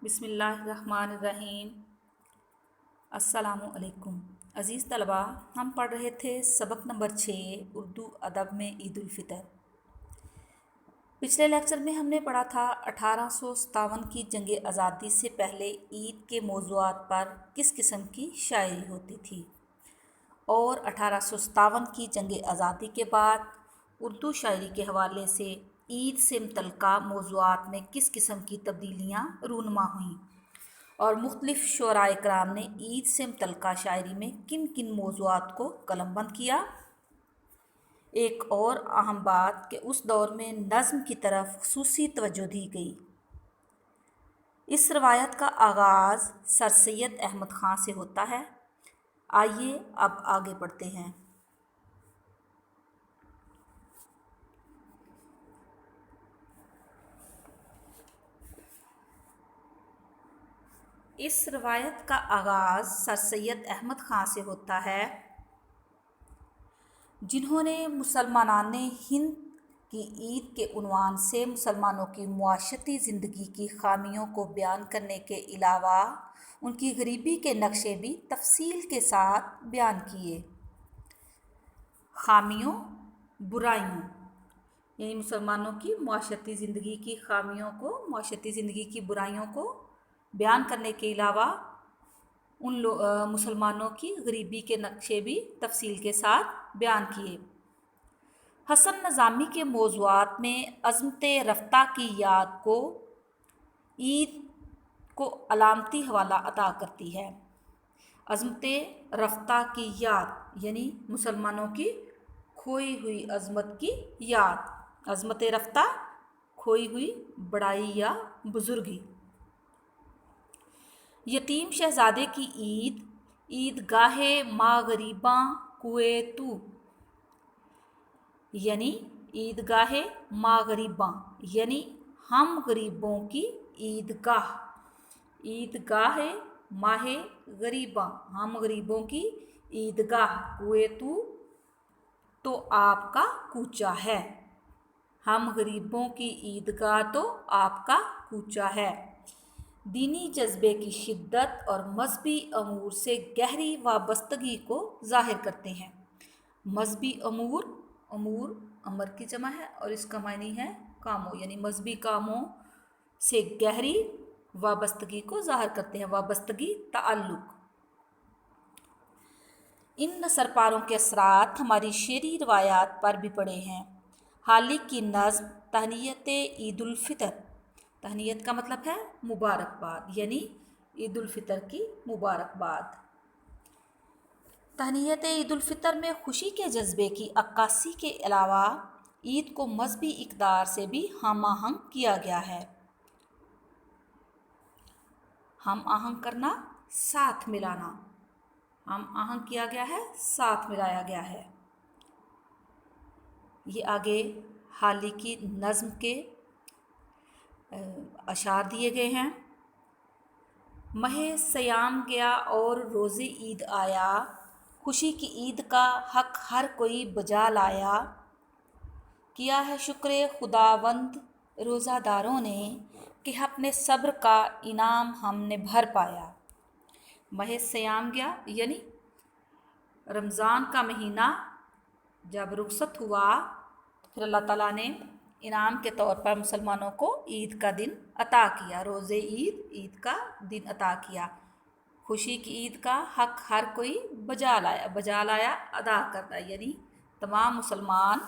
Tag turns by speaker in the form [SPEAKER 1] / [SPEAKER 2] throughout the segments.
[SPEAKER 1] بسم اللہ الرحمن الرحیم۔ السلام علیکم عزیز طلباء، ہم پڑھ رہے تھے سبق نمبر 6 اردو ادب میں عید الفطر۔ پچھلے لیکچر میں ہم نے پڑھا تھا 1857 کی جنگ آزادی سے پہلے عید کے موضوعات پر کس قسم کی شاعری ہوتی تھی، اور 1857 کی جنگ آزادی کے بعد اردو شاعری کے حوالے سے عید سے متعلقہ موضوعات میں کس قسم کی تبدیلیاں رونما ہوئیں، اور مختلف شعراء کرام نے عید سے متعلقہ شاعری میں کن کن موضوعات کو قلم بند کیا۔ ایک اور اہم بات کہ اس دور میں نظم کی طرف خصوصی توجہ دی گئی۔ اس روایت کا آغاز سر سید احمد خاں سے ہوتا ہے۔ آئیے اب آگے پڑھتے ہیں۔ اس روایت کا آغاز سر سید احمد خاں سے ہوتا ہے، جنہوں نے مسلمانان ہند کی عید کے عنوان سے مسلمانوں کی معاشرتی زندگی کی خامیوں کو بیان کرنے کے علاوہ ان کی غریبی کے نقشے بھی تفصیل کے ساتھ بیان کیے۔ خامیوں، برائیوں، یعنی مسلمانوں کی معاشرتی زندگی کی خامیوں کو، معاشرتی زندگی کی برائیوں کو بیان کرنے کے علاوہ ان مسلمانوں کی غریبی کے نقشے بھی تفصیل کے ساتھ بیان کیے۔ حسن نظامی کے موضوعات میں عظمت رفتہ کی یاد کو عید کو علامتی حوالہ عطا کرتی ہے۔ عظمت رفتہ کی یاد یعنی مسلمانوں کی کھوئی ہوئی عظمت کی یاد، عظمت رفتہ، کھوئی ہوئی بڑائی یا بزرگی۔ یتیم شہزادے کی عید، عید گاہ ماں غریباں کوئے تو، یعنی عید گاہ ماں غریباں یعنی ہم غریبوں کی عید گاہ، عید گاہ ماہ غریباں ہم غریبوں کی عید گاہ، کوئے تو آپ کا کوچہ ہے، ہم غریبوں کی عید گاہ تو آپ کا کوچہ ہے۔ دینی جذبے کی شدت اور مذہبی امور سے گہری وابستگی کو ظاہر کرتے ہیں۔ مذہبی امور، امور امر کی جمع ہے اور اس کا معنی ہے کاموں، یعنی مذہبی کاموں سے گہری وابستگی کو ظاہر کرتے ہیں، وابستگی، تعلق۔ ان نثر پاروں کے اثرات ہماری شعری روایات پر بھی پڑے ہیں۔ حالی کی نظم تہنیت عید الفطر، تہنیت کا مطلب ہے مبارکباد، یعنی عید الفطر کی مبارکباد۔ تہنیت عید الفطر میں خوشی کے جذبے کی عکاسی کے علاوہ عید کو مذہبی اقدار سے بھی ہم آہنگ کیا گیا ہے۔ ہم آہنگ کرنا، ساتھ ملانا، ہم آہنگ کیا گیا ہے، ساتھ ملایا گیا ہے۔ یہ آگے حالی کی نظم کے اشعار دیے گئے ہیں۔ ماہ صیام گیا اور روز عید آیا، خوشی کی عید کا حق ہر کوئی بجا لایا، کیا ہے شکر خداوند روزہ داروں نے کہ اپنے صبر کا انعام ہم نے بھر پایا۔ ماہ صیام گیا یعنی رمضان کا مہینہ جب رخصت ہوا تو پھر اللہ تعالیٰ نے انعام کے طور پر مسلمانوں کو عید کا دن عطا کیا، روز عید، عید کا دن عطا کیا۔ خوشی کی عید کا حق ہر کوئی بجا لایا، بجا لایا ادا کرتا، یعنی تمام مسلمان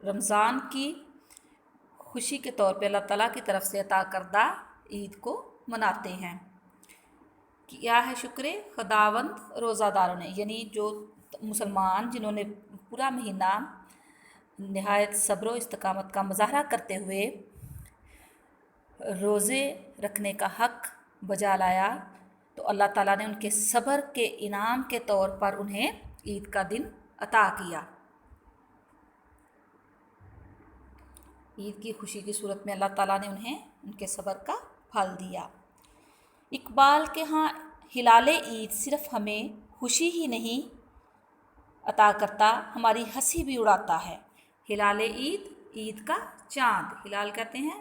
[SPEAKER 1] رمضان کی خوشی کے طور پہ اللہ تعالیٰ کی طرف سے عطا کردہ عید کو مناتے ہیں۔ کیا ہے شکر خداوند روزہ داروں نے، یعنی جو مسلمان جنہوں نے پورا مہینہ نہایت صبر و استقامت کا مظاہرہ کرتے ہوئے روزے رکھنے کا حق بجا لایا، تو اللہ تعالیٰ نے ان کے صبر کے انعام کے طور پر انہیں عید کا دن عطا کیا۔ عید کی خوشی کی صورت میں اللہ تعالیٰ نے انہیں ان کے صبر کا پھل دیا۔ اقبال کے ہاں ہلال عید صرف ہمیں خوشی ہی نہیں عطا کرتا، ہماری ہنسی بھی اڑاتا ہے۔ ہلال عید، عید کا چاند، ہلال کہتے ہیں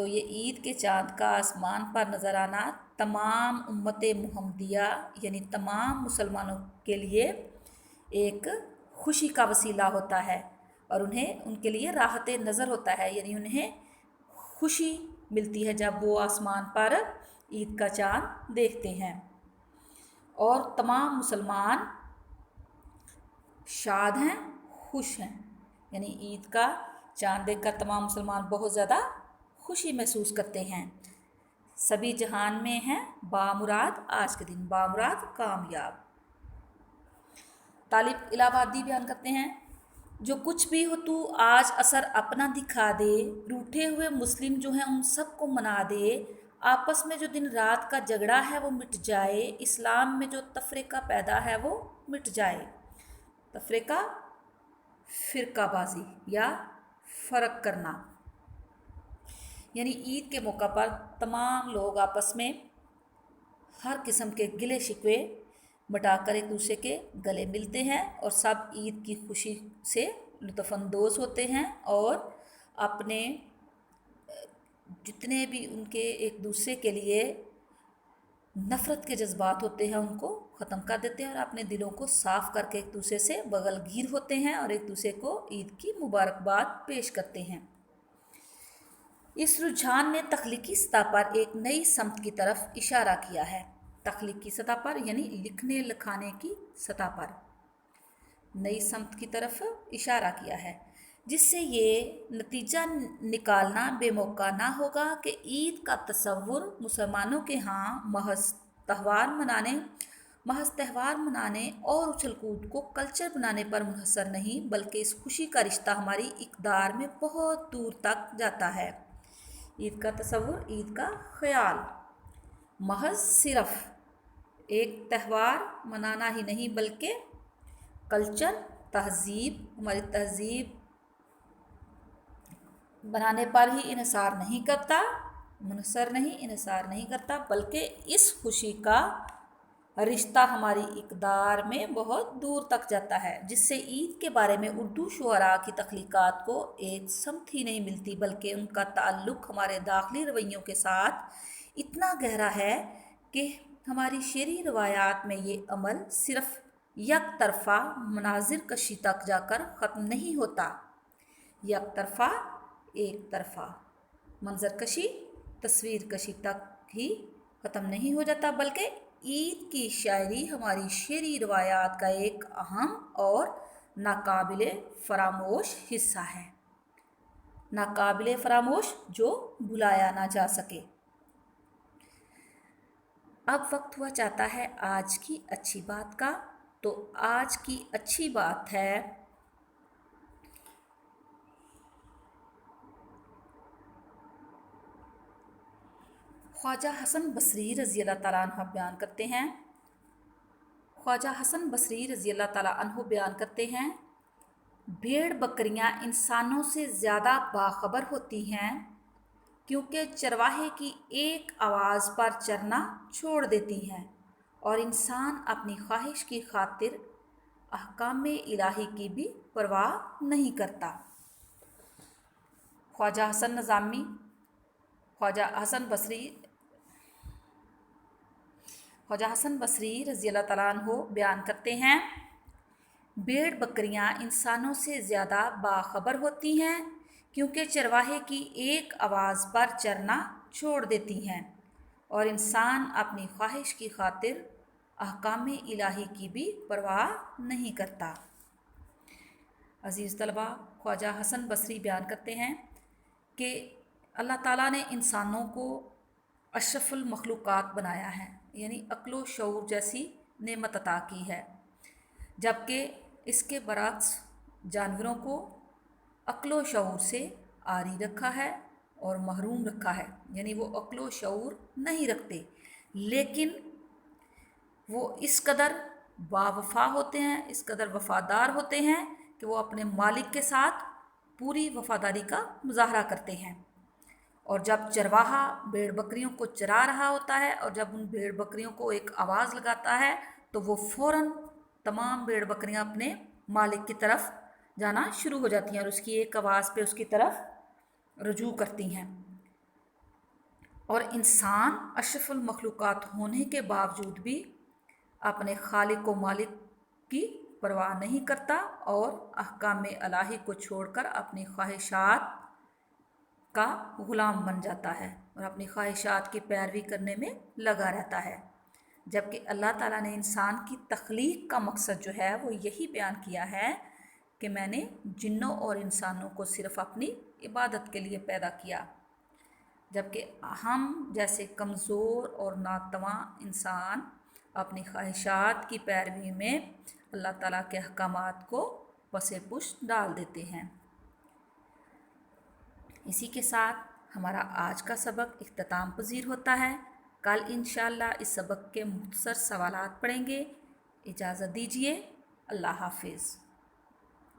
[SPEAKER 1] تو یہ عید کے چاند کا آسمان پر نظر آنا تمام امت محمدیہ یعنی تمام مسلمانوں کے لیے ایک خوشی کا وسیلہ ہوتا ہے، اور انہیں ان کے لیے راحت نظر ہوتا ہے، یعنی انہیں خوشی ملتی ہے جب وہ آسمان پر عید کا چاند دیکھتے ہیں، اور تمام مسلمان شاد ہیں، خوش ہیں، یعنی عید کا چاند دیکھ کر تمام مسلمان بہت زیادہ خوشی محسوس کرتے ہیں۔ سبھی جہان میں ہیں بامراد آج کے دن، بامراد کامیاب۔ طالب الہ آبادی بیان کرتے ہیں، جو کچھ بھی ہو تو آج اثر اپنا دکھا دے، روٹھے ہوئے مسلم جو ہیں ان سب کو منا دے، آپس میں جو دن رات کا جھگڑا ہے وہ مٹ جائے، اسلام میں جو تفرقہ پیدا ہے وہ مٹ جائے۔ تفرقہ فرقہ بازی یا فرق کرنا، یعنی عید کے موقع پر تمام لوگ آپس میں ہر قسم کے گلے شکوے مٹا کر ایک دوسرے کے گلے ملتے ہیں، اور سب عید کی خوشی سے لطف اندوز ہوتے ہیں، اور اپنے جتنے بھی ان کے ایک دوسرے کے لیے نفرت کے جذبات ہوتے ہیں ان کو ختم کر دیتے ہیں، اور اپنے دلوں کو صاف کر کے ایک دوسرے سے بغل گیر ہوتے ہیں، اور ایک دوسرے کو عید کی مبارکباد پیش کرتے ہیں۔ اس رجحان نے تخلیقی سطح پر ایک نئی سمت کی طرف اشارہ کیا ہے، تخلیقی سطح پر یعنی لکھنے لکھانے کی سطح پر نئی سمت کی طرف اشارہ کیا ہے، جس سے یہ نتیجہ نکالنا بے موقع نہ ہوگا کہ عید کا تصور مسلمانوں کے ہاں محض تہوار منانے اور اچھل کود کو کلچر بنانے پر منحصر نہیں، بلکہ اس خوشی کا رشتہ ہماری اقدار میں بہت دور تک جاتا ہے۔ عید کا تصور، عید کا خیال محض صرف ایک تہوار منانا ہی نہیں بلکہ کلچر، تہذیب، ہماری تہذیب بنانے پر ہی انحصار نہیں کرتا بلکہ اس خوشی کا رشتہ ہماری اقدار میں بہت دور تک جاتا ہے، جس سے عید کے بارے میں اردو شعراء کی تخلیقات کو ایک سمت ہی نہیں ملتی، بلکہ ان کا تعلق ہمارے داخلی رویوں کے ساتھ اتنا گہرا ہے کہ ہماری شعری روایات میں یہ عمل صرف یک طرفہ مناظر کشی تک جا کر ختم نہیں ہوتا، یک طرفہ ایک طرفہ منظر کشی، تصویر کشی تک ہی ختم نہیں ہو جاتا، بلکہ عید کی شاعری ہماری شعری روایات کا ایک اہم اور ناقابل فراموش حصہ ہے، ناقابل فراموش جو بھلایا نہ جا سکے۔ اب وقت ہوا چاہتا ہے آج کی اچھی بات کا، تو آج کی اچھی بات ہے خواجہ حسن بصری رضی اللہ تعالیٰ عنہ بیان کرتے ہیں، خواجہ حسن بصری رضی اللہ تعالیٰ عنہ بیان کرتے ہیں، بھیڑ بکریاں انسانوں سے زیادہ باخبر ہوتی ہیں کیونکہ چرواہے کی ایک آواز پر چرنا چھوڑ دیتی ہیں، اور انسان اپنی خواہش کی خاطر احکام الہی کی بھی پرواہ نہیں کرتا۔ خواجہ حسن بصری رضی اللہ تعالیٰ عنہ بیان کرتے ہیں، بھیڑ بکریاں انسانوں سے زیادہ باخبر ہوتی ہیں کیونکہ چرواہے کی ایک آواز پر چرنا چھوڑ دیتی ہیں، اور انسان اپنی خواہش کی خاطر احکام الہی کی بھی پرواہ نہیں کرتا۔ عزیز طلبہ، خواجہ حسن بصری بیان کرتے ہیں کہ اللہ تعالیٰ نے انسانوں کو اشرف المخلوقات بنایا ہے، یعنی عقل و شعور جیسی نعمت عطا کی ہے، جبکہ اس کے برعکس جانوروں کو عقل و شعور سے عاری رکھا ہے اور محروم رکھا ہے، یعنی وہ عقل و شعور نہیں رکھتے لیکن وہ اس قدر باوفا ہوتے ہیں، اس قدر وفادار ہوتے ہیں کہ وہ اپنے مالک کے ساتھ پوری وفاداری کا مظاہرہ کرتے ہیں، اور جب چرواہا بھیڑ بکریوں کو چرا رہا ہوتا ہے اور جب ان بھیڑ بکریوں کو ایک آواز لگاتا ہے تو وہ فوراً تمام بھیڑ بکریاں اپنے مالک کی طرف جانا شروع ہو جاتی ہیں اور اس کی ایک آواز پہ اس کی طرف رجوع کرتی ہیں۔ اور انسان اشرف المخلوقات ہونے کے باوجود بھی اپنے خالق و مالک کی پرواہ نہیں کرتا اور احکام الہی کو چھوڑ کر اپنی خواہشات کا غلام بن جاتا ہے اور اپنی خواہشات کی پیروی کرنے میں لگا رہتا ہے، جبکہ اللہ تعالیٰ نے انسان کی تخلیق کا مقصد جو ہے وہ یہی بیان کیا ہے کہ میں نے جنوں اور انسانوں کو صرف اپنی عبادت کے لیے پیدا کیا، جبکہ ہم جیسے کمزور اور ناتواں انسان اپنی خواہشات کی پیروی میں اللہ تعالیٰ کے احکامات کو پس پش ڈال دیتے ہیں۔ اسی کے ساتھ ہمارا آج کا سبق اختتام پذیر ہوتا ہے۔ کل انشاءاللہ اس سبق کے مختصر سوالات پڑھیں گے۔ اجازت دیجیے، اللہ حافظ۔